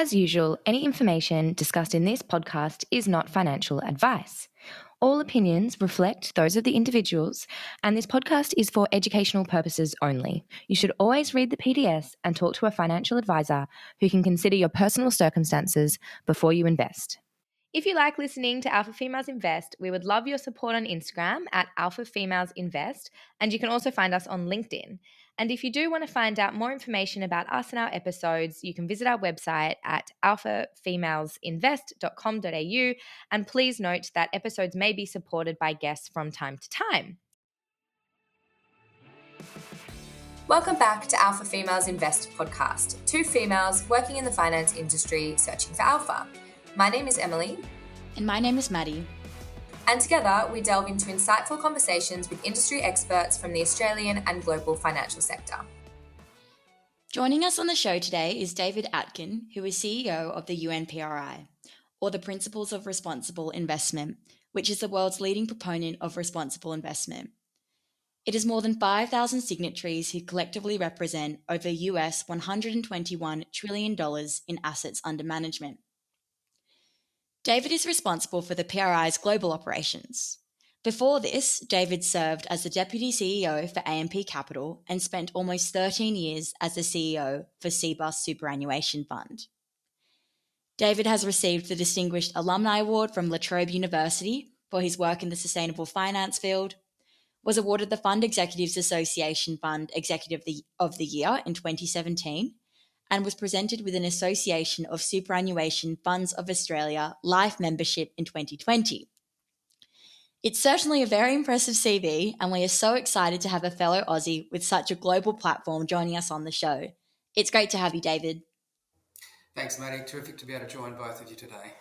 As usual, any information discussed in this podcast is not financial advice. All opinions reflect those of the individuals, and this podcast is for educational purposes only. You should always read the PDS and talk to a financial advisor who can consider your personal circumstances before you invest. If you like listening to Alpha Females Invest, we would love your support on Instagram at Alpha Females Invest, and you can also find us on LinkedIn. And if you do want to find out more information about us and our episodes, you can visit our website at alphafemalesinvest.com.au, and please note that episodes may be supported by guests from time to time. Welcome back to Alpha Females Invest podcast, two females working in the finance industry searching for alpha. My name is Emily. And my name is Maddie. And together we delve into insightful conversations with industry experts from the Australian and global financial sector. Joining us on the show today is David Atkin, who is CEO of the UN PRI, or the Principles of Responsible Investment, which is the world's leading proponent of responsible investment. It has more than 5,000 signatories who collectively represent over US $121 trillion in assets under management. David is responsible for the PRI's global operations. Before this, David served as the Deputy CEO for AMP Capital and spent almost 13 years as the CEO for Cbus Superannuation Fund. David has received the Distinguished Alumni Award from La Trobe University for his work in the sustainable finance field, was awarded the Fund Executives Association Fund Executive of the Year in 2017, and was presented with an Association of Superannuation Funds of Australia Life membership in 2020. It's certainly a very impressive CV, and we are so excited to have a fellow Aussie with such a global platform joining us on the show. It's great to have you, David. Thanks, Maddie. Terrific to be able to join both of you today.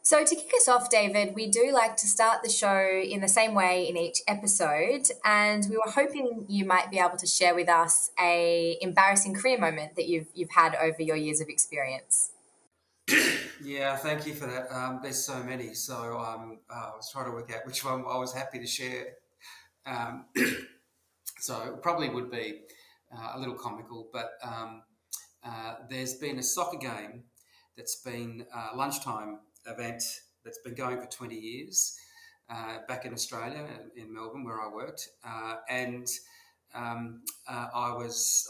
So to kick us off, David, we do like to start the show in the same way in each episode, and we were hoping you might be able to share with us a embarrassing career moment that you've had over your years of experience. Yeah, thank you for that. There's so many, so I was trying to work out which one I was happy to share. So it probably would be a little comical, but there's been a soccer game that's been lunchtime event that's been going for 20 years back in Australia, in Melbourne, where I worked. I'm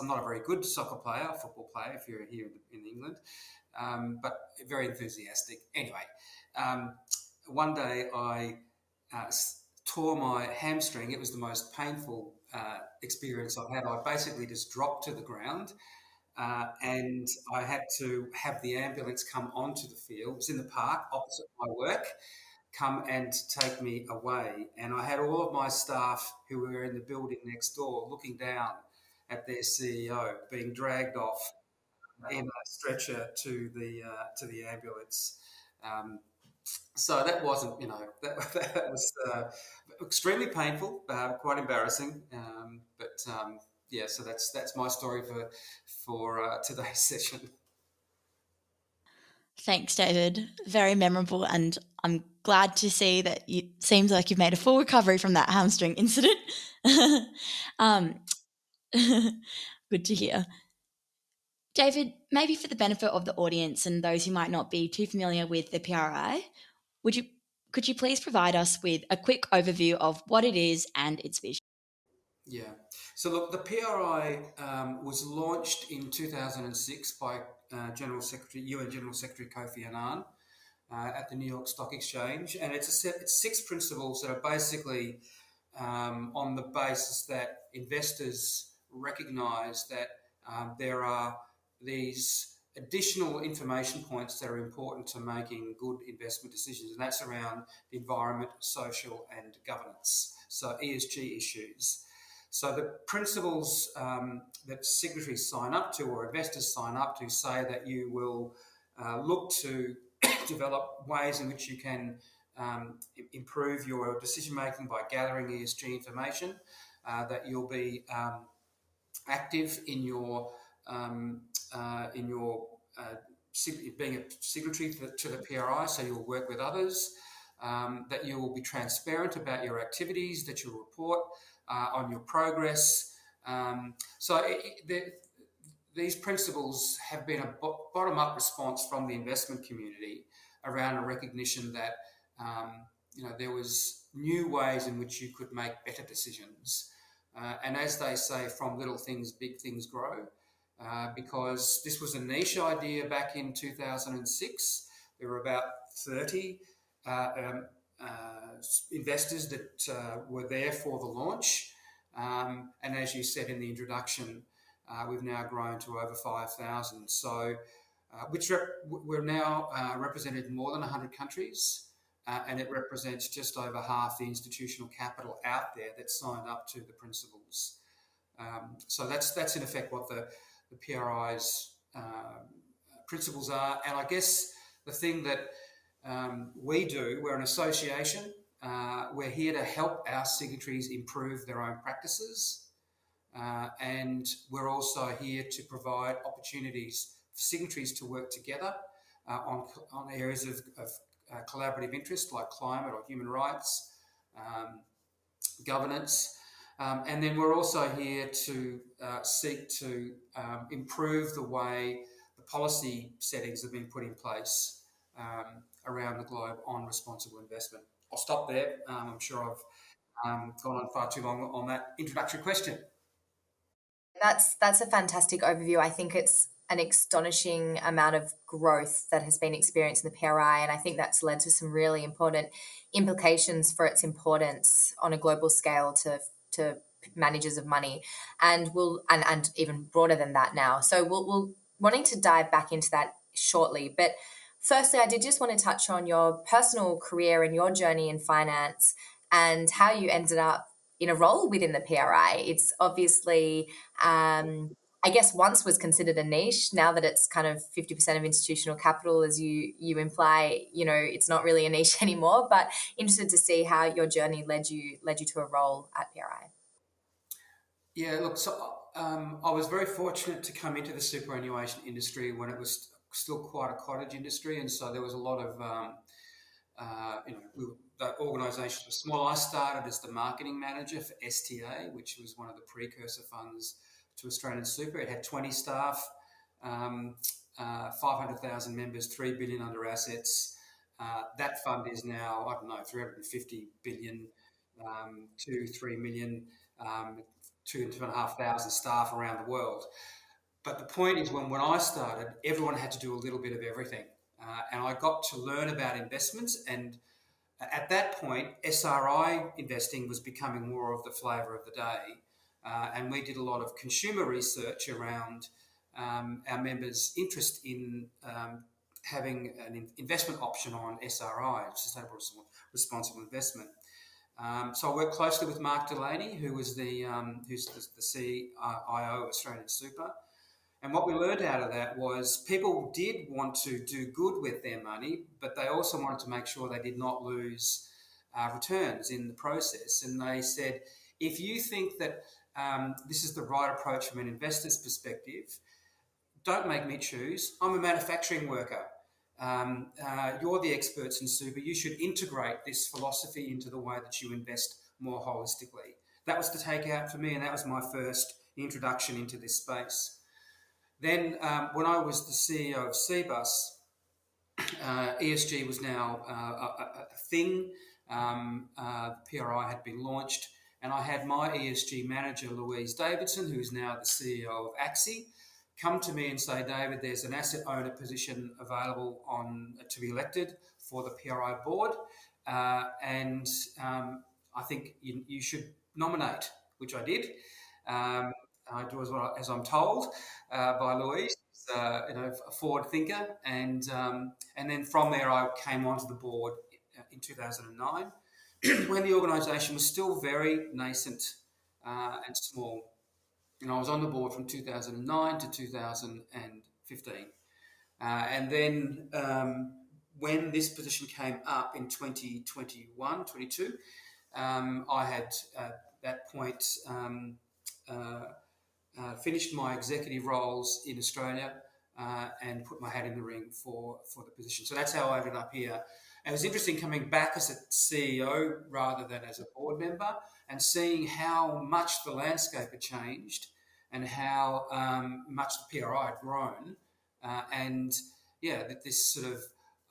not a very good soccer player, football player, if you're here in England, but very enthusiastic. Anyway, one day I tore my hamstring. It was the most painful experience I've had. I basically just dropped to the ground. And I had to have the ambulance come onto the field. It was in the park opposite my work, come and take me away. And I had all of my staff who were in the building next door looking down at their CEO being dragged off in a stretcher to the ambulance. So that wasn't, that was extremely painful, quite embarrassing, yeah, so that's my story for today's session. Thanks, David. Very memorable, and I'm glad to see that it seems like you've made a full recovery from that hamstring incident. Good to hear. David, maybe for the benefit of the audience and those who might not be too familiar with the PRI, could you please provide us with a quick overview of what it is and its vision? Yeah. So look, the PRI was launched in 2006 by UN General Secretary Kofi Annan at the New York Stock Exchange, and it's 6 principles that are basically on the basis that investors recognise that there are these additional information points that are important to making good investment decisions, and that's around the environment, social and governance, so ESG issues. So the principles that signatories sign up to or investors sign up to say that you will look to develop ways in which you can improve your decision-making by gathering ESG information, that you'll be active in your being a signatory to the PRI, so you'll work with others, that you will be transparent about your activities, that you'll report on your progress. So the these principles have been a bottom-up response from the investment community around a recognition that there was new ways in which you could make better decisions. And as they say, from little things, big things grow. Because this was a niche idea back in 2006. There were about 30 investors that were there for the launch. And as you said in the introduction, we've now grown to over 5,000. So, we're now represented in more than 100 countries, and it represents just over half the institutional capital out there that signed up to the principles. So that's in effect what the PRI's principles are. And I guess the thing that we do, we're an association. We're here to help our signatories improve their own practices. And we're also here to provide opportunities for signatories to work together on areas of collaborative interest like climate or human rights, governance. And then we're also here to seek to improve the way the policy settings have been put in place around the globe on responsible investment. I'll stop there. I'm sure I've gone on far too long on that introductory question. That's a fantastic overview. I think it's an astonishing amount of growth that has been experienced in the PRI, and I think that's led to some really important implications for its importance on a global scale to managers of money, and and even broader than that now. So we'll wanting to dive back into that shortly, but firstly, I did just want to touch on your personal career and your journey in finance and how you ended up in a role within the PRI. It's obviously, I guess, once was considered a niche. Now that it's kind of 50% of institutional capital, as you imply, it's not really a niche anymore. But interested to see how your journey led you to a role at PRI. Yeah, look, so I was very fortunate to come into the superannuation industry when it was still quite a cottage industry, and so there was a lot of the organisation was small. I started as the marketing manager for STA, which was one of the precursor funds to Australian Super. It had 20 staff, 500,000 members, 3 billion under assets. That fund is now, 350 billion to 3 million, 2,500 staff around the world. But the point is, when I started, everyone had to do a little bit of everything. And I got to learn about investments, and at that point, SRI investing was becoming more of the flavour of the day. And we did a lot of consumer research around our members' interest in having an investment option on SRI, Sustainable Responsible Investment. So I worked closely with Mark Delaney, who's the CIO of Australian Super. And what we learned out of that was people did want to do good with their money, but they also wanted to make sure they did not lose returns in the process. And they said, if you think that this is the right approach from an investor's perspective, don't make me choose. I'm a manufacturing worker. You're the experts in super. You should integrate this philosophy into the way that you invest more holistically. That was the takeout for me, and that was my first introduction into this space. Then when I was the CEO of CBUS, ESG was now a thing. The PRI had been launched, and I had my ESG manager, Louise Davidson, who's now the CEO of AXI, come to me and say, David, there's an asset owner position available to be elected for the PRI board, and I think you should nominate, which I did. I do as I'm told by Louise, a forward thinker, and then from there I came onto the board in 2009 when the organisation was still very nascent and small. And I was on the board from 2009 to 2015. And then when this position came up in 2021, 22, I had at that point finished my executive roles in Australia and put my hat in the ring for the position. So that's how I ended up here. And it was interesting coming back as a CEO rather than as a board member and seeing how much the landscape had changed and how much the PRI had grown, and that this sort of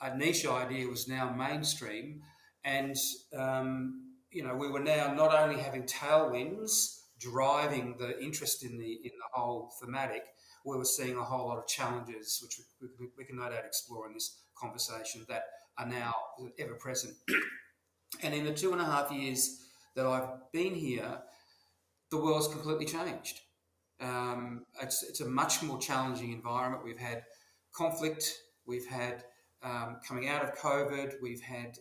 a niche idea was now mainstream, and we were now not only having tailwinds driving the interest in the whole thematic, we were seeing a whole lot of challenges, which we can no doubt explore in this conversation, that are now ever present. And in the 2.5 years that I've been here, the world's completely changed. It's a much more challenging environment. We've had conflict. We've had coming out of COVID. We've had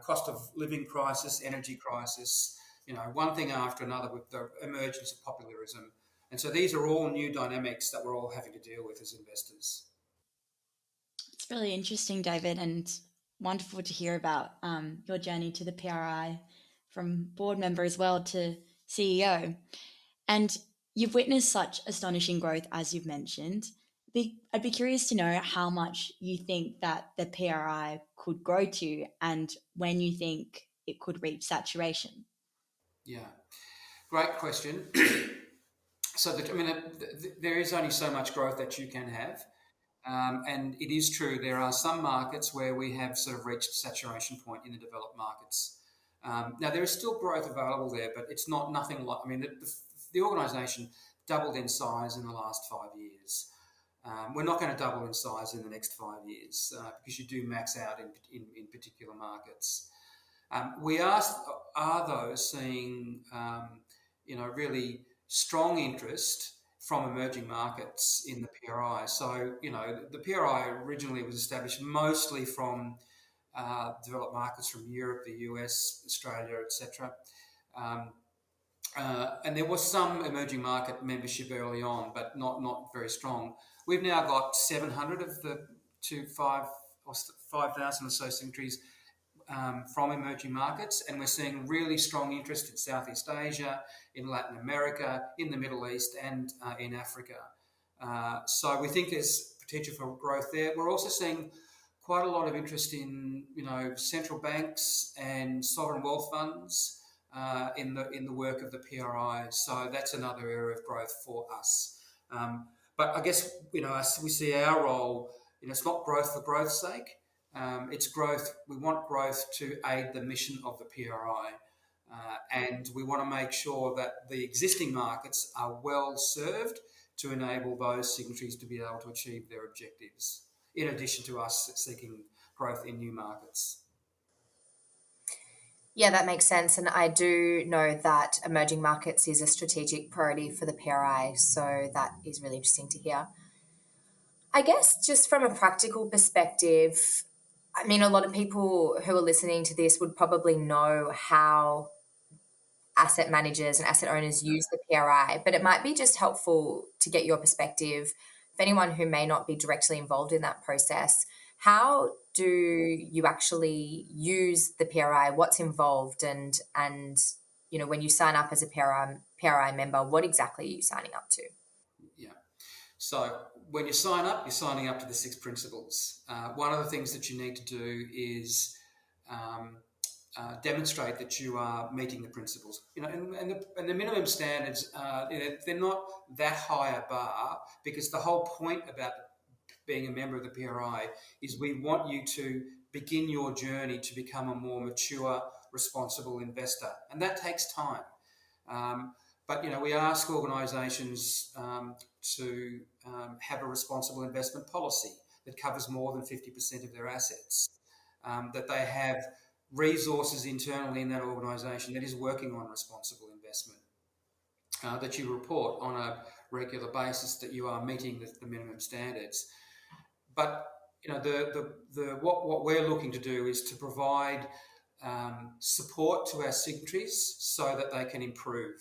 cost of living crisis, energy crisis. One thing after another with the emergence of popularism, and so these are all new dynamics that we're all having to deal with as investors. It's really interesting, David, and wonderful to hear about your journey to the PRI from board member as well to CEO. And you've witnessed such astonishing growth, as you've mentioned. I'd be curious to know how much you think that the PRI could grow to and when you think it could reach saturation. Yeah, great question. So, there is only so much growth that you can have. And it is true, there are some markets where we have sort of reached saturation point in the developed markets. Now, there is still growth available there, but it's nothing like, the organisation doubled in size in the last 5 years. We're not going to double in size in the next 5 years because you do max out in particular markets. We are though seeing, really strong interest from emerging markets in the PRI. So, the PRI originally was established mostly from developed markets from Europe, the US, Australia, etc. And there was some emerging market membership early on, but not very strong. We've now got 700 of the 5,000 or so signatories from emerging markets, and we're seeing really strong interest in Southeast Asia, in Latin America, in the Middle East, and in Africa. So we think there's potential for growth there. We're also seeing quite a lot of interest in central banks and sovereign wealth funds in the work of the PRI. So that's another area of growth for us. But I guess we see our role. It's not growth for growth's sake. It's growth. We want growth to aid the mission of the PRI, and we want to make sure that the existing markets are well served to enable those signatories to be able to achieve their objectives, in addition to us seeking growth in new markets. Yeah, that makes sense. And I do know that emerging markets is a strategic priority for the PRI. So that is really interesting to hear. I guess just from a practical perspective, a lot of people who are listening to this would probably know how asset managers and asset owners use the PRI, but it might be just helpful to get your perspective for anyone who may not be directly involved in that process. How do you actually use the PRI? What's involved? And when you sign up as a PRI member, what exactly are you signing up to? Yeah. So when you sign up, you're signing up to the 6 principles. One of the things that you need to do is demonstrate that you are meeting the principles. And the minimum standards, they're not that high a bar, because the whole point about being a member of the PRI is we want you to begin your journey to become a more mature, responsible investor, and that takes time. But we ask organisations to have a responsible investment policy that covers more than 50% of their assets, that they have resources internally in that organisation that is working on responsible investment, that you report on a regular basis that you are meeting the minimum standards. But what we're looking to do is to provide support to our signatories so that they can improve.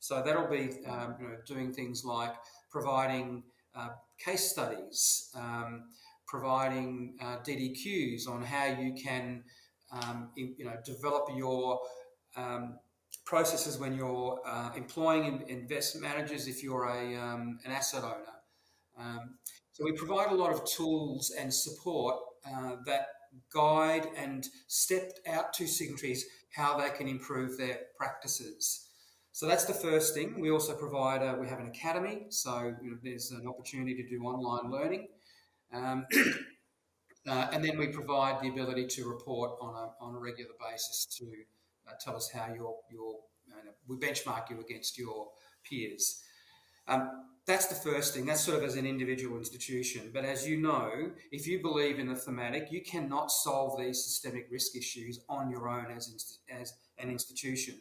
So that'll be doing things like providing case studies, providing DDQs on how you can develop your processes when you're employing investment managers, if you're an asset owner. So we provide a lot of tools and support that guide and step out to signatories how they can improve their practices. So that's the first thing. We also provide, we have an academy, so there's an opportunity to do online learning. Um, and then we provide the ability to report on a regular basis to tell us how we benchmark you against your peers. That's the first thing. That's sort of as an individual institution. But as you know, if you believe in the thematic, you cannot solve these systemic risk issues on your own as an institution.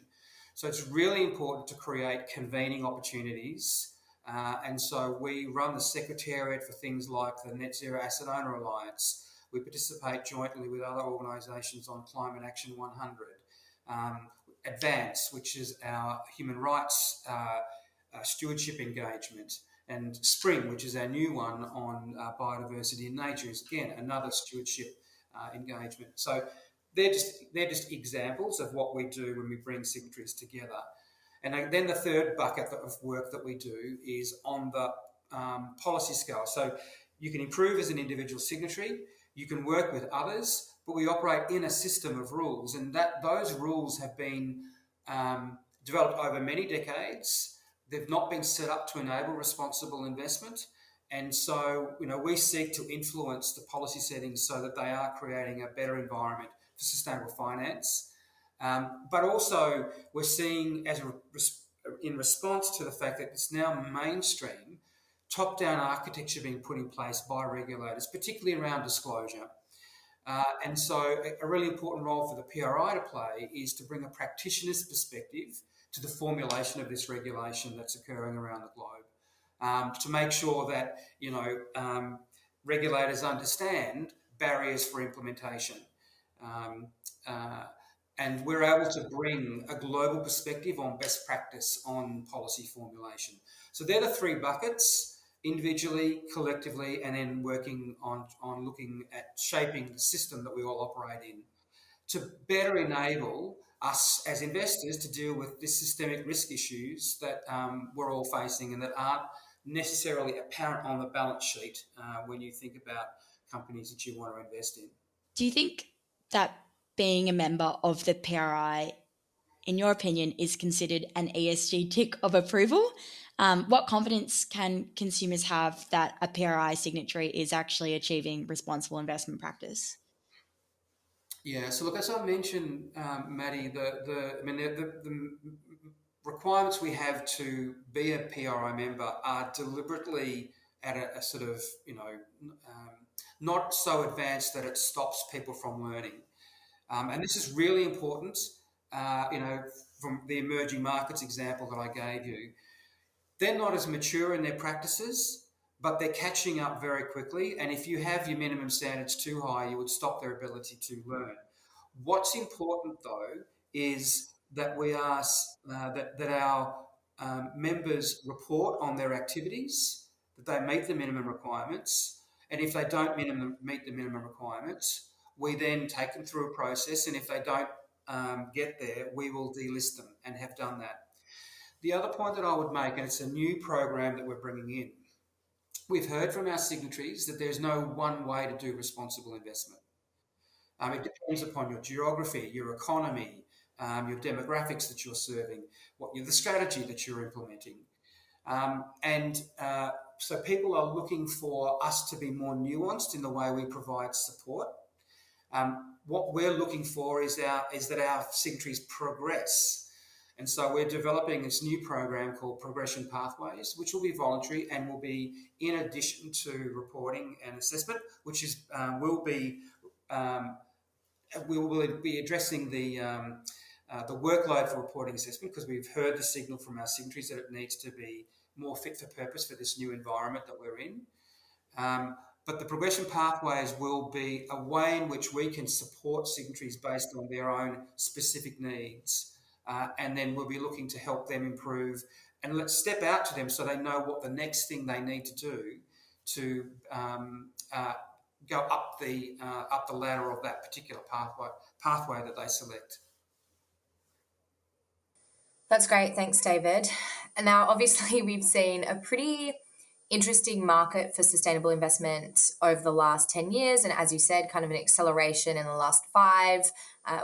So it's really important to create convening opportunities. And so we run the secretariat for things like the Net Zero Asset Owner Alliance. We participate jointly with other organisations on Climate Action 100. Advance, which is our human rights stewardship engagement, and Spring, which is our new one on biodiversity and nature, is again another stewardship engagement. So they're just examples of what we do when we bring signatories together. And then the third bucket of work that we do is on the policy scale. So you can improve as an individual signatory, you can work with others, but we operate in a system of rules, and those rules have been developed over many decades. They've not been set up to enable responsible investment. And so, we seek to influence the policy settings so that they are creating a better environment for sustainable finance. But also, we're seeing, in response to the fact that it's now mainstream, top-down architecture being put in place by regulators, particularly around disclosure. And so a really important role for the PRI to play is to bring a practitioner's perspective to the formulation of this regulation that's occurring around the globe, to make sure that, regulators understand barriers for implementation. And we're able to bring a global perspective on best practice on policy formulation. So they're the three buckets: individually, collectively, and then working on looking at shaping the system that we all operate in to better enable us as investors to deal with the systemic risk issues that we're all facing and that aren't necessarily apparent on the balance sheet when you think about companies that you want to invest in. Do you think that being a member of the PRI, in your opinion, is considered an ESG tick of approval? What confidence can consumers have that a PRI signatory is actually achieving responsible investment practice? Yeah, so look, as I mentioned, Maddie, the requirements we have to be a PRI member are deliberately at a sort of, not so advanced that it stops people from learning. And this is really important, from the emerging markets example that I gave you. They're not as mature in their practices, but they're catching up very quickly. And if you have your minimum standards too high, you would stop their ability to learn. What's important, though, is that that our members report on their activities, that they meet the minimum requirements, and if they don't meet the minimum requirements, we then take them through a process, and if they don't get there, we will delist them, and have done that. The other point that I would make, and it's a new program that we're bringing in, we've heard from our signatories that there's no one way to do responsible investment. It depends upon your geography, your economy, your demographics that you're serving, the strategy that you're implementing. So people are looking for us to be more nuanced in the way we provide support. What we're looking for is that our signatories progress. And so we're developing this new program called Progression Pathways, which will be voluntary and will be in addition to reporting and assessment, which we will be addressing the workload for reporting assessment, because we've heard the signal from our signatories that it needs to be more fit for purpose for this new environment that we're in. But the progression pathways will be a way in which we can support signatories based on their own specific needs. And then we'll be looking to help them improve, and let's step out to them so they know what the next thing they need to do to go up the ladder of that particular pathway that they select. That's great. Thanks, David. And now, obviously, we've seen a pretty interesting market for sustainable investment over the last 10 years. And as you said, kind of an acceleration in the last 5.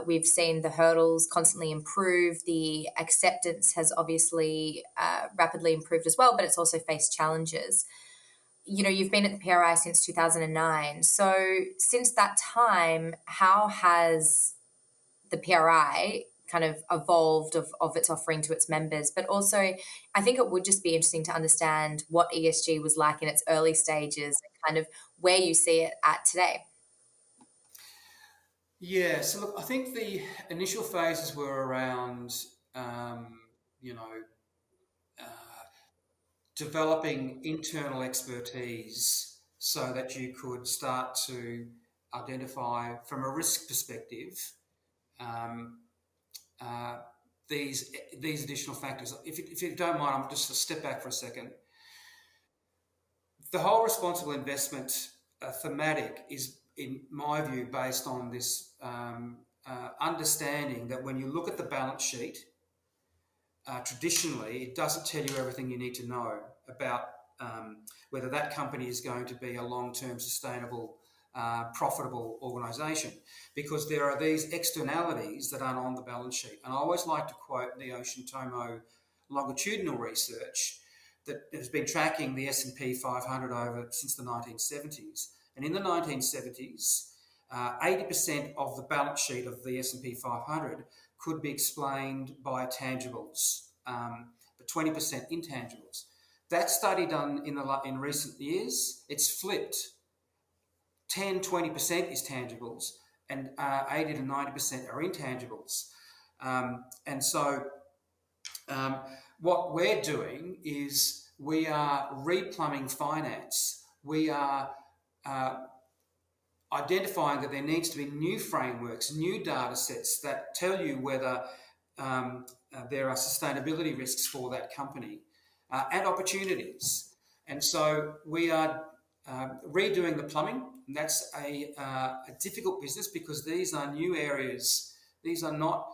We've seen the hurdles constantly improve. The acceptance has obviously rapidly improved as well, but it's also faced challenges. You know, you've been at the PRI since 2009. So since that time, how has the PRI kind of evolved of its offering to its members? But also, I think it would just be interesting to understand what ESG was like in its early stages and kind of where you see it at today. Yeah, so look, I think the initial phases were around, you know, developing internal expertise so that you could start to identify from a risk perspective um, uh, these additional factors. If you don't mind, I'm just to step back for a second. The whole responsible investment thematic is, in my view, based on this understanding that when you look at the balance sheet, traditionally, it doesn't tell you everything you need to know about whether that company is going to be a long-term, sustainable, profitable organisation, because there are these externalities that aren't on the balance sheet. And I always like to quote Neo Shintomo longitudinal research that has been tracking the S&P 500 over since the 1970s. And in the 1970s, 80% of the balance sheet of the S&P 500 could be explained by tangibles, but 20% intangibles. That study done in recent years, it's flipped. 10-20% is tangibles, and 80 to 90% are intangibles. And so what we're doing is we are replumbing finance. We are identifying that there needs to be new frameworks, new data sets that tell you whether there are sustainability risks for that company and opportunities. And so we are redoing the plumbing. And that's a difficult business because these are new areas. These are not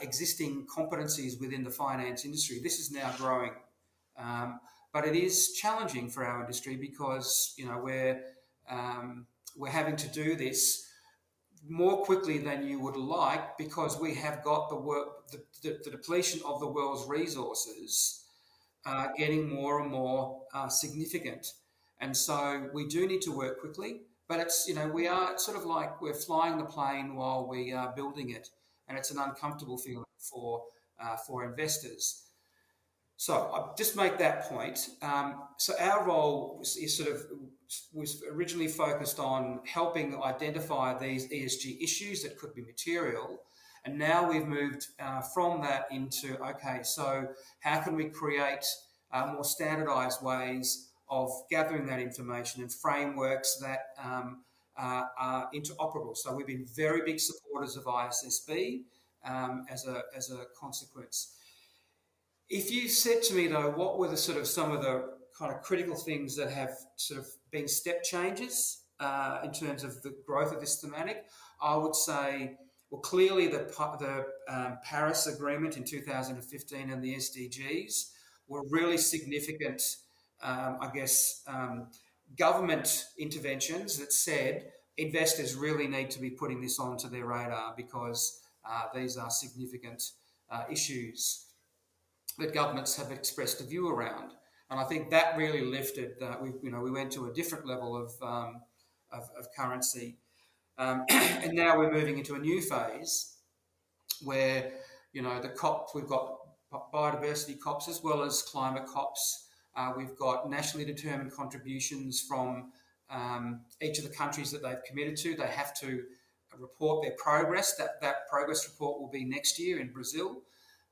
existing competencies within the finance industry. This is now growing, but it is challenging for our industry because we're having to do this more quickly than you would like because we have got the depletion of the world's resources getting more and more significant. And so we do need to work quickly, but it's, we are sort of like we're flying the plane while we are building it. And it's an uncomfortable feeling for investors. So I'll just make that point. So our role was originally focused on helping identify these ESG issues that could be material. And now we've moved from that into, okay, so how can we create more standardized ways of gathering that information and frameworks that are interoperable? So we've been very big supporters of ISSB as a consequence. If you said to me, though, what were some of the kind of critical things that have sort of been step changes in terms of the growth of this thematic, I would say, well, clearly the Paris Agreement in 2015 and the SDGs were really significant, government interventions that said investors really need to be putting this onto their radar because these are significant issues that governments have expressed a view around, and I think that really lifted. We went to a different level of currency, and now we're moving into a new phase where the COP. We've got biodiversity COPs as well as climate COPs. We've got nationally determined contributions from each of the countries that they've committed to. They have to report their progress. That progress report will be next year in Brazil.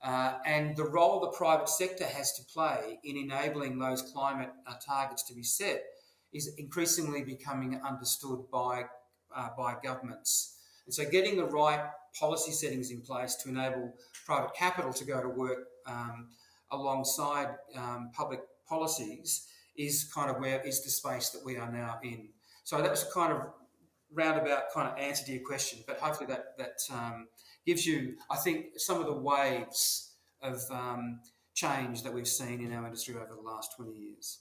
And the role the private sector has to play in enabling those climate targets to be set is increasingly becoming understood by governments. And so getting the right policy settings in place to enable private capital to go to work alongside public policies is the space that we are now in. So that was a kind of roundabout kind of answer to your question, but hopefully that gives you, I think, some of the waves of change that we've seen in our industry over the last 20 years.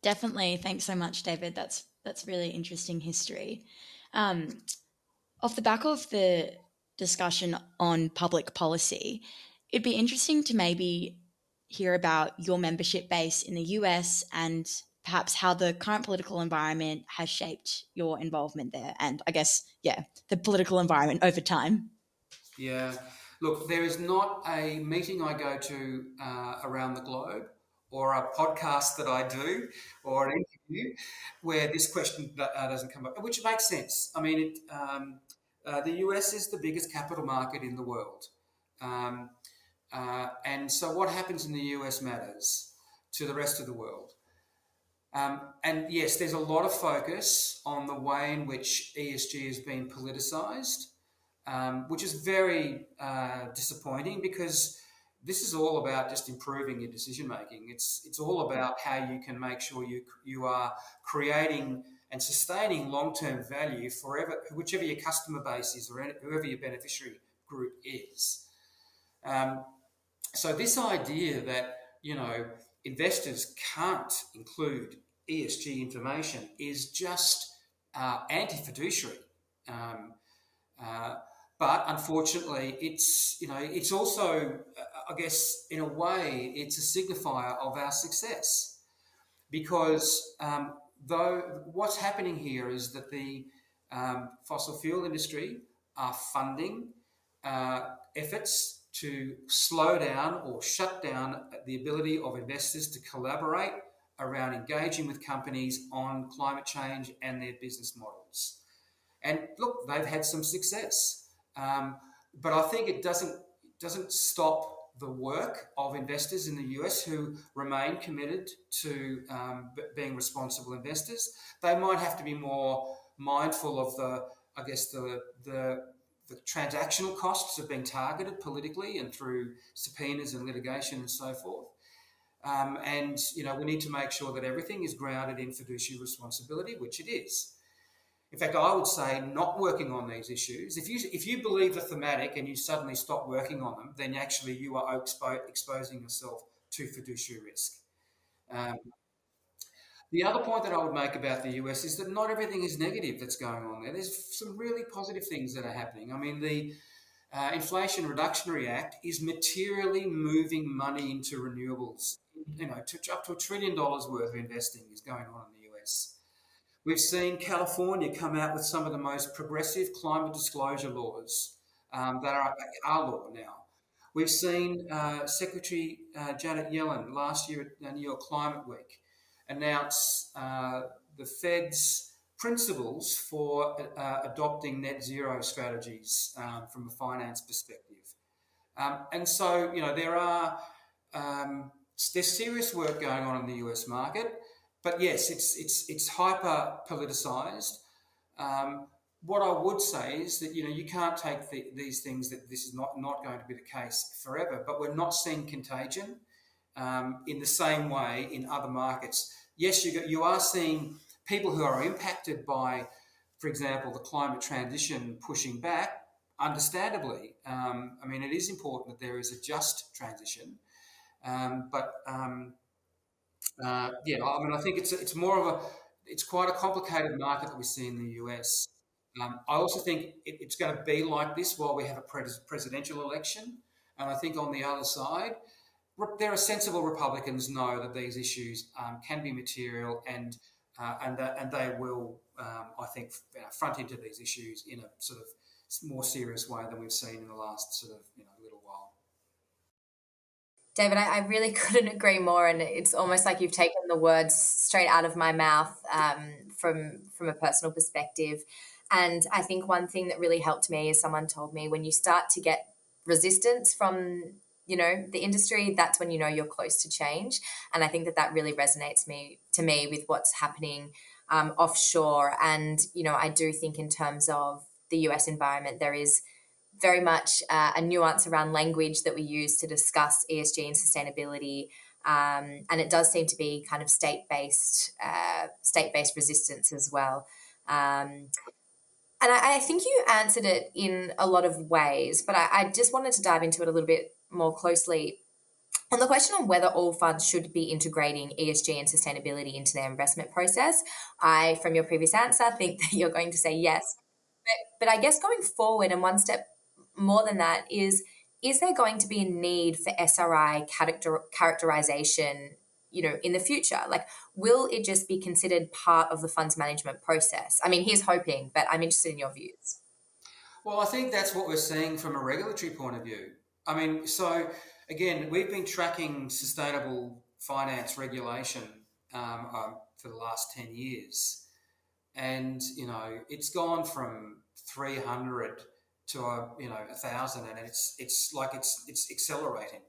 Definitely. Thanks so much, David. That's really interesting history. Off the back of the discussion on public policy, it'd be interesting to maybe hear about your membership base in the US and perhaps how the current political environment has shaped your involvement there, and I guess, the political environment over time. Yeah. Look, there is not a meeting I go to around the globe or a podcast that I do or an interview where this question doesn't come up, which makes sense. I mean, the US is the biggest capital market in the world. Um, and so what happens in the US matters to the rest of the world. And yes, there's a lot of focus on the way in which ESG has been politicised, which is very disappointing because this is all about just improving your decision making. It's all about how you can make sure you are creating and sustaining long-term value forever, whichever your customer base is or whoever your beneficiary group is. So this idea that investors can't include ESG information is just anti-fiduciary. But unfortunately, it's also, I guess, in a way, it's a signifier of our success because though what's happening here is that the fossil fuel industry are funding efforts to slow down or shut down the ability of investors to collaborate around engaging with companies on climate change and their business models. And look, they've had some success, but I think it doesn't stop the work of investors in the US who remain committed to being responsible investors. They might have to be more mindful of the transactional costs of being targeted politically and through subpoenas and litigation and so forth. And we need to make sure that everything is grounded in fiduciary responsibility, which it is. In fact, I would say not working on these issues. If you believe the thematic and you suddenly stop working on them, then actually you are exposing yourself to fiduciary risk. The other point that I would make about the US is that not everything is negative that's going on there. There's some really positive things that are happening. I mean, the Inflation Reductionary Act is materially moving money into renewables. Up to $1 trillion worth of investing is going on in the US. We've seen California come out with some of the most progressive climate disclosure laws that are our law now. We've seen Secretary Janet Yellen last year at New York Climate Week announce the Fed's principles for adopting net zero strategies from a finance perspective. And so, there's serious work going on in the US market. But yes, it's hyper politicized. What I would say is that you can't take these things that this is not going to be the case forever. But we're not seeing contagion in the same way in other markets. Yes, you are seeing people who are impacted by, for example, the climate transition pushing back. Understandably, I mean it is important that there is a just transition, but. I mean, I think it's quite a complicated market that we see in the US. I also think it's going to be like this while we have a presidential election, and I think on the other side, there are sensible Republicans know that these issues can be material, and they will, I think, front into these issues in a sort of more serious way than we've seen in the last sort of little while. David, I really couldn't agree more, and it's almost like you've taken the words straight out of my mouth from a personal perspective. And I think one thing that really helped me is someone told me when you start to get resistance from the industry, that's when you're close to change. And I think that really resonates to me with what's happening offshore. And I do think in terms of the US environment, there is very much a nuance around language that we use to discuss ESG and sustainability. And it does seem to be kind of state-based resistance as well. And I think you answered it in a lot of ways, but I just wanted to dive into it a little bit more closely. On the question on whether all funds should be integrating ESG and sustainability into their investment process, I, from your previous answer, think that you're going to say yes. But I guess going forward, and one step more than that, is there going to be a need for SRI characterization, in the future? Like, will it just be considered part of the funds management process? I mean, here's hoping, but I'm interested in your views. Well, I think that's what we're seeing from a regulatory point of view. I mean, so again, we've been tracking sustainable finance regulation for the last 10 years. And, it's gone from 300 to, 1,000, and it's like it's accelerating.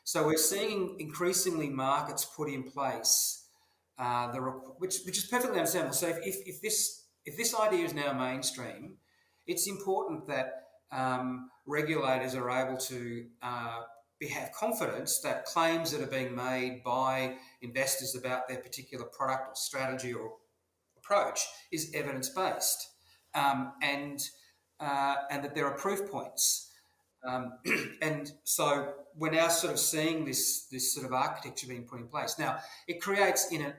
So we're seeing increasingly markets put in place, which is perfectly understandable. So if this idea is now mainstream, it's important that regulators are able to have confidence that claims that are being made by investors about their particular product or strategy or approach is evidence based, and that there are proof points. And so we're now sort of seeing this sort of architecture being put in place. Now, it creates a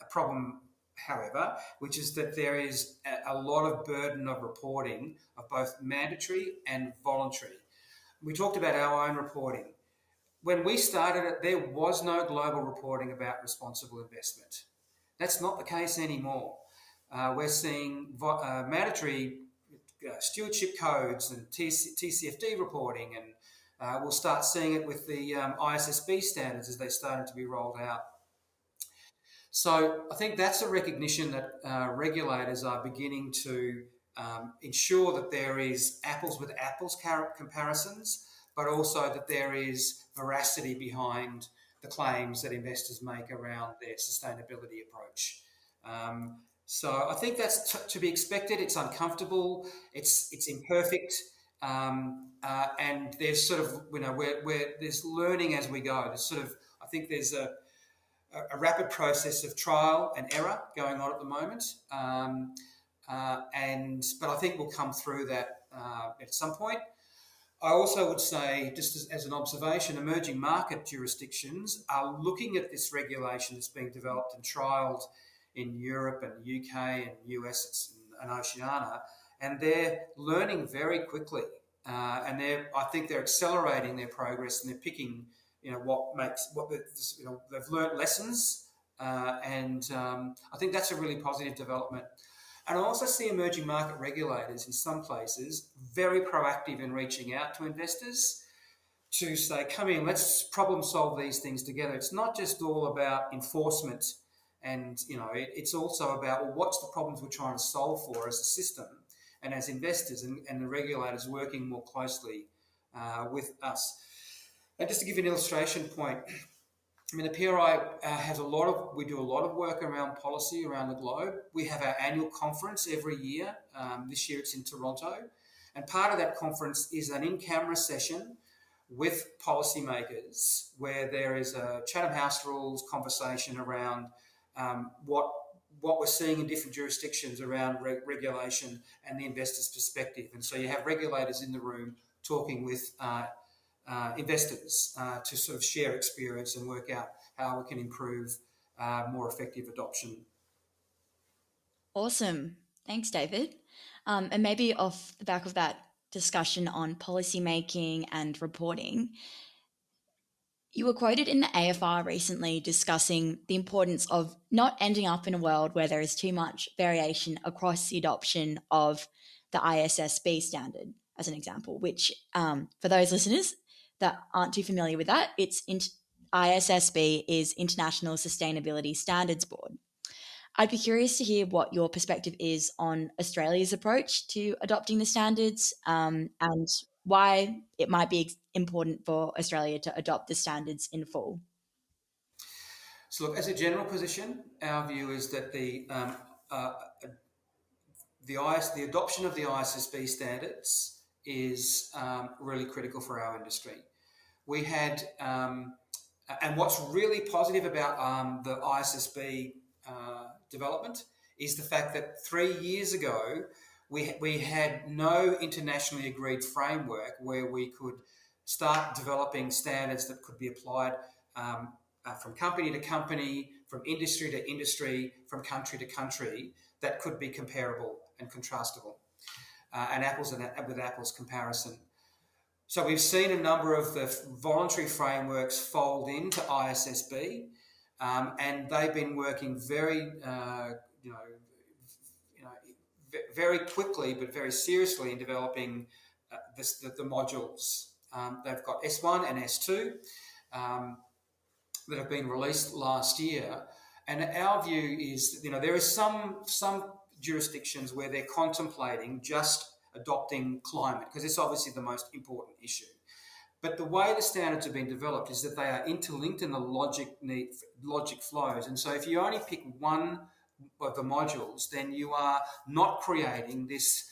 problem, however, which is that there is a lot of burden of reporting of both mandatory and voluntary. We talked about our own reporting. When we started it, there was no global reporting about responsible investment. That's not the case anymore. We're seeing mandatory stewardship codes and TCFD reporting, and we'll start seeing it with the ISSB standards as they started to be rolled out. So I think that's a recognition that regulators are beginning to ensure that there is apples with apples comparisons, but also that there is veracity behind the claims that investors make around their sustainability approach. So I think that's to be expected. It's uncomfortable. It's imperfect, and there's sort of where there's learning as we go. I think there's a rapid process of trial and error going on at the moment, but I think we'll come through that at some point. I also would say, just as an observation, emerging market jurisdictions are looking at this regulation that's being developed and trialled in Europe and the UK and US and Oceania, and they're learning very quickly. And I think they're accelerating their progress, and they're picking, they've learnt lessons, and I think that's a really positive development. And I also see emerging market regulators in some places very proactive in reaching out to investors to say, come in, let's problem solve these things together. It's not just all about enforcement, and it's also about, well, what's the problems we're trying to solve for as a system and as investors, and the regulators working more closely with us. And just to give you an illustration point, I mean, the PRI we do a lot of work around policy around the globe. We have our annual conference every year. This year it's in Toronto. And part of that conference is an in-camera session with policymakers where there is a Chatham House rules conversation around what we're seeing in different jurisdictions around regulation and the investor's perspective. And so you have regulators in the room talking with investors to sort of share experience and work out how we can improve more effective adoption. Awesome. Thanks, David. And maybe off the back of that discussion on policymaking and reporting, you were quoted in the AFR recently discussing the importance of not ending up in a world where there is too much variation across the adoption of the ISSB standard, as an example, which for those listeners that aren't too familiar with that, ISSB is International Sustainability Standards Board. I'd be curious to hear what your perspective is on Australia's approach to adopting the standards, and why it might be important for Australia to adopt the standards in full. So look, as a general position, our view is that the adoption of the ISSB standards is really critical for our industry. We had, and what's really positive about the ISSB development is the fact that 3 years ago we had no internationally agreed framework where we could start developing standards that could be applied from company to company, from industry to industry, from country to country, that could be comparable and contrastable, and apples with apples comparison. So we've seen a number of the voluntary frameworks fold into ISSB, and they've been working very, very quickly but very seriously in developing the modules. They've got S1 and S2 that have been released last year, and our view is, there is some jurisdictions where they're contemplating just adopting climate, because it's obviously the most important issue. But the way the standards have been developed is that they are interlinked and the logic flows. And so if you only pick one of the modules, then you are not creating this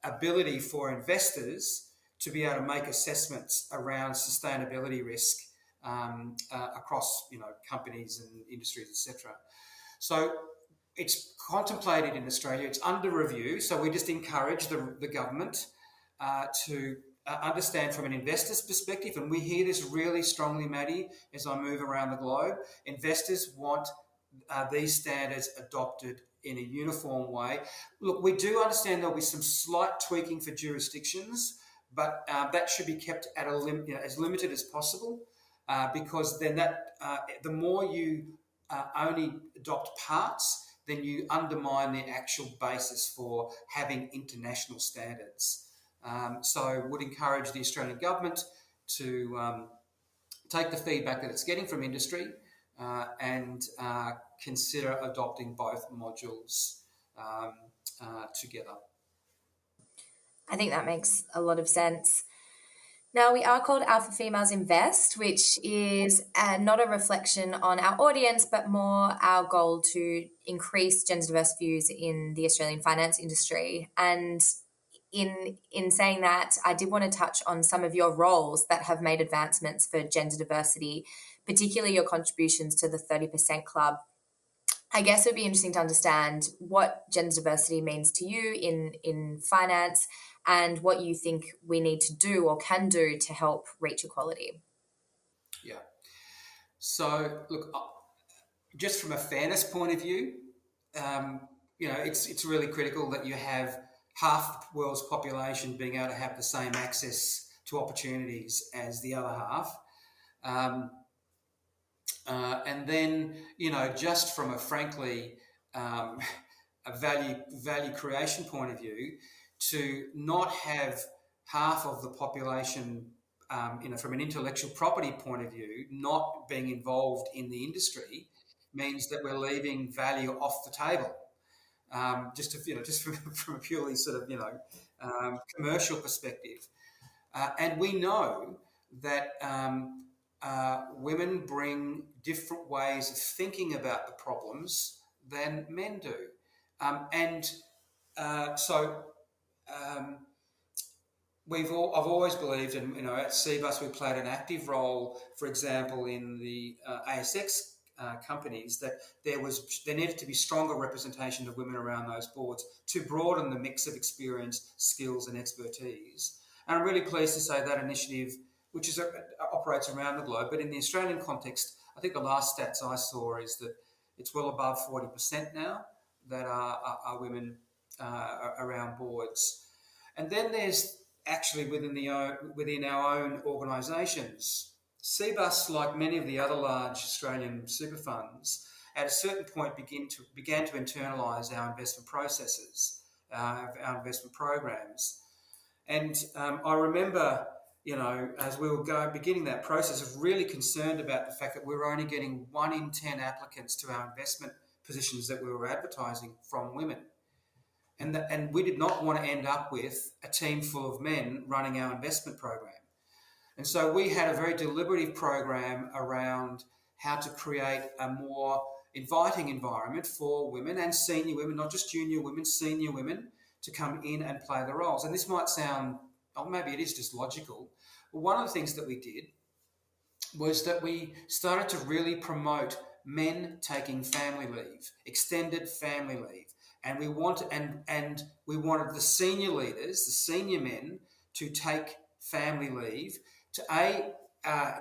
ability for investors to be able to make assessments around sustainability risk across companies and industries, etc. So it's contemplated in Australia. It's under review. So we just encourage the government to understand from an investor's perspective, and we hear this really strongly, Maddie, as I move around the globe. Investors want these standards adopted in a uniform way. Look, we do understand there'll be some slight tweaking for jurisdictions, but that should be kept at as limited as possible, because then the more you only adopt parts, then you undermine the actual basis for having international standards. So would encourage the Australian government to take the feedback that it's getting from industry and consider adopting both modules together. I think that makes a lot of sense. Now, we are called Alpha Females Invest, which is not a reflection on our audience, but more our goal to increase gender diverse views in the Australian finance industry. And in saying that, I did want to touch on some of your roles that have made advancements for gender diversity, particularly your contributions to the 30% Club. I guess it would be interesting to understand what gender diversity means to you in finance and what you think we need to do or can do to help reach equality. Yeah. So, look, just from a fairness point of view, it's really critical that you have half the world's population being able to have the same access to opportunities as the other half. And then, just from a frankly a value creation point of view, to not have half of the population, from an intellectual property point of view, not being involved in the industry means that we're leaving value off the table. Just from a purely sort of commercial perspective, and we know that women bring different ways of thinking about the problems than men do, I've always believed, and at CBUS we played an active role, for example, in the ASX companies, that there needed to be stronger representation of women around those boards to broaden the mix of experience, skills, and expertise. And I'm really pleased to say that initiative, which operates around the globe, but in the Australian context, I think the last stats I saw is that it's well above 40% now that are women around boards. And then there's actually within our own organisations, CBUS, like many of the other large Australian super funds, at a certain point began to internalise our investment processes, our investment programs. And I remember, as we were beginning that process, I was really concerned about the fact that we were only getting 1 in 10 applicants to our investment positions that we were advertising from women. And we did not want to end up with a team full of men running our investment program. And so we had a very deliberative program around how to create a more inviting environment for women and senior women, not just junior women, senior women, to come in and play the roles. And this might sound, or maybe it is just logical, but one of the things that we did was that we started to really promote men taking family leave, extended family leave. And we wanted the senior leaders, the senior men, to take family leave to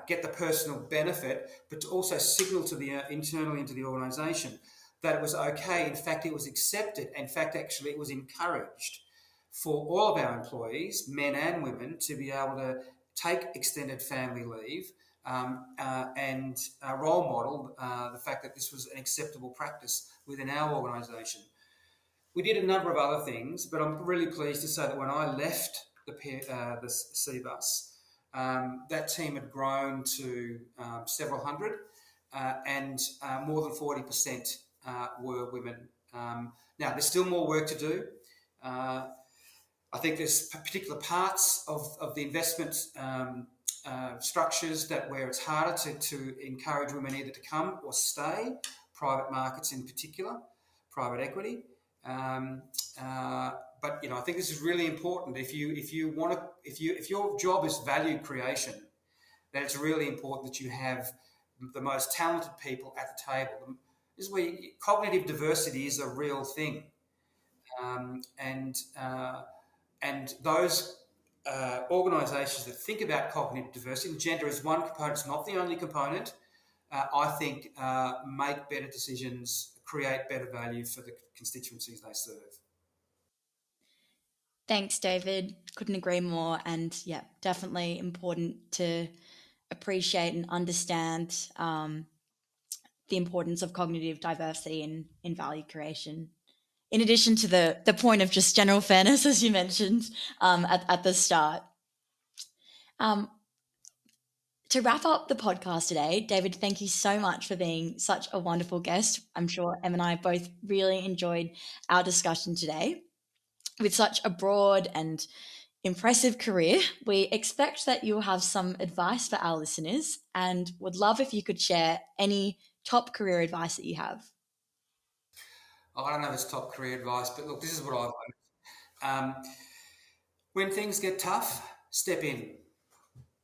get the personal benefit, but to also signal to the internally into the organisation that it was okay. In fact, it was accepted. In fact, actually, it was encouraged for all of our employees, men and women, to be able to take extended family leave and role model the fact that this was an acceptable practice within our organisation. We did a number of other things, but I'm really pleased to say that when I left the CBUS, that team had grown to several hundred, and more than 40% were women. Now, there's still more work to do. I think there's particular parts of the investment structures where it's harder to encourage women either to come or stay, private markets in particular, private equity. But I think this is really important. If your job is value creation, then it's really important that you have the most talented people at the table. This is where cognitive diversity is a real thing, and those organisations that think about cognitive diversity, and gender is one component, it's not the only component, I think make better decisions, create better value for the constituencies they serve. Thanks, David. Couldn't agree more. And yeah, definitely important to appreciate and understand the importance of cognitive diversity in value creation. In addition to the point of just general fairness, as you mentioned at the start. To wrap up the podcast today, David, thank you so much for being such a wonderful guest. I'm sure Em and I both really enjoyed our discussion today. With such a broad and impressive career, we expect that you'll have some advice for our listeners and would love if you could share any top career advice that you have. I don't know if it's top career advice, but look, this is what I've learned. When things get tough, step in.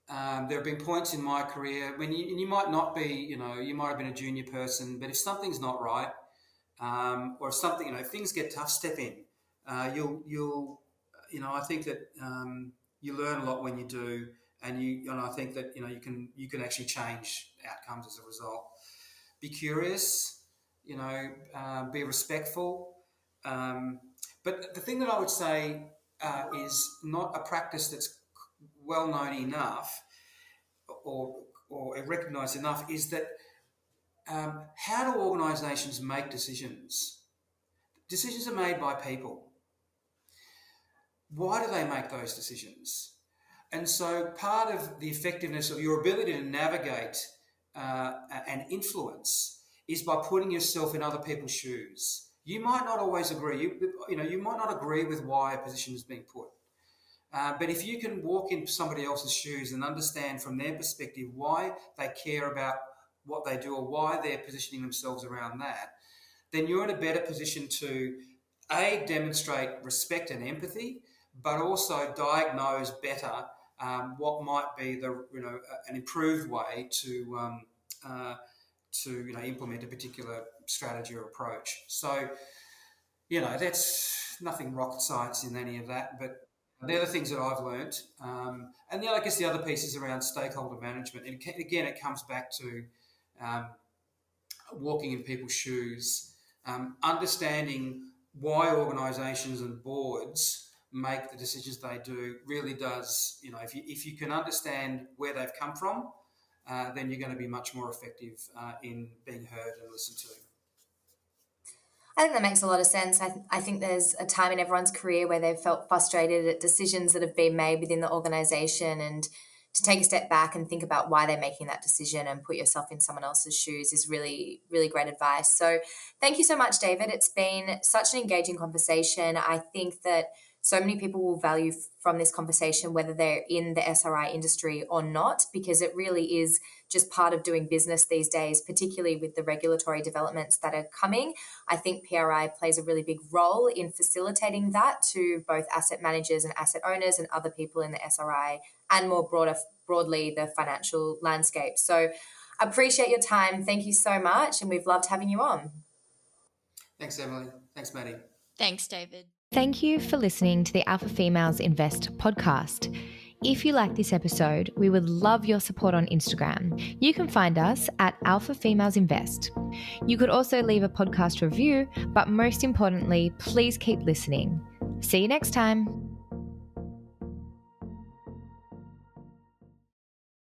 There have been points in my career when you might not be, you might have been a junior person, but if something's not right, or if something, if things get tough, step in. I think that you learn a lot when you do, and I think that you can actually change outcomes as a result. Be curious, be respectful. But the thing that I would say is not a practice that's well known enough or recognised enough is that how do organisations make decisions? Decisions are made by people. Why do they make those decisions? And so part of the effectiveness of your ability to navigate and influence is by putting yourself in other people's shoes. You might not always agree. You might not agree with why a position is being put. But if you can walk into somebody else's shoes and understand from their perspective why they care about what they do or why they're positioning themselves around that, then you're in a better position to demonstrate respect and empathy, but also diagnose better what might be an improved way to implement a particular strategy or approach. So that's nothing rocket science in any of that, but they're the things that I've learnt. And I guess the other piece is around stakeholder management. And again, it comes back to walking in people's shoes, understanding why organisations and boards make the decisions they do really does, if you can understand where they've come from, then you're going to be much more effective in being heard and listened to. I think that makes a lot of sense. I think there's a time in everyone's career where they've felt frustrated at decisions that have been made within the organisation, and to take a step back and think about why they're making that decision and put yourself in someone else's shoes is really, really great advice. So thank you so much, David. It's been such an engaging conversation. I think that so many people will value from this conversation whether they're in the SRI industry or not, because it really is just part of doing business these days, particularly with the regulatory developments that are coming. I think PRI plays a really big role in facilitating that to both asset managers and asset owners and other people in the SRI and more broadly the financial landscape. So I appreciate your time. Thank you so much, and we've loved having you on. Thanks, Emily. Thanks, Maddie. Thanks, David. Thank you for listening to the Alpha Females Invest podcast. If you like this episode, we would love your support on Instagram. You can find us at Alpha Females Invest. You could also leave a podcast review, but most importantly, please keep listening. See you next time.